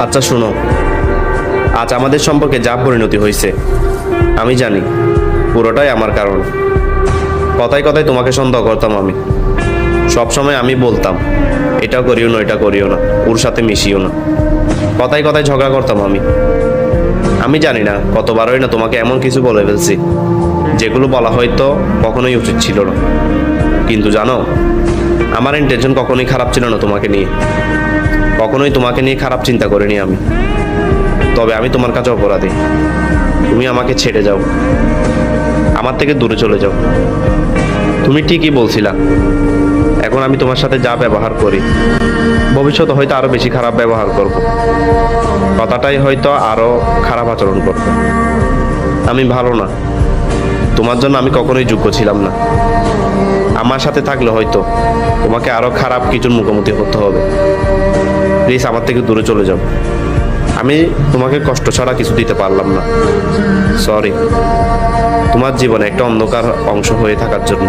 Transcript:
আচ্ছা শোনো, আজ আমাদের সম্পর্কে যা পরিণতি হয়েছে আমি জানি পুরোটাই আমার কারণ। কথায় কথায় তোমাকে সন্দেহ করতাম আমি। সবসময় আমি বলতাম এটা করিও না, এটা করিও না, ওর সাথে মিশিও না। কথায় কথায় ঝগড়া করতাম আমি। আমি জানি না কতবারই না তোমাকে এমন কিছু বলে ফেলছি যেগুলো বলা হয়তো কখনোই উচিত ছিল না। কিন্তু জানো, আমার ইন্টেনশন কখনোই খারাপ ছিল না তোমাকে নিয়ে। কখনোই তোমাকে নিয়ে খারাপ চিন্তা করিনি আমি। তবে আমি তোমার কাছে অপরাধী। তুমি আমাকে ছেড়ে যাও, আমার থেকে দূরে চলে যাও। তুমি ঠিকই বলছিলা, এখন আমি তোমার সাথে যা ব্যবহার করি ভবিষ্যতে হয়তো আরো বেশি খারাপ ব্যবহার করব। কথাটাই হয়তো আরো খারাপ আচরণ করব। আমি ভালো না, তোমার জন্য আমি কখনোই যোগ্য ছিলাম না। আমার সাথে থাকলে হয়তো তোমাকে আরো খারাপ কিছুর মুখোমুখি হতে হবে। প্লিজ আমার থেকে দূরে চলে যাও। আমি তোমাকে কষ্ট ছাড়া কিছু দিতে পারলাম না। সরি তোমার জীবনে একটা অন্ধকার অংশ হয়ে থাকার জন্য।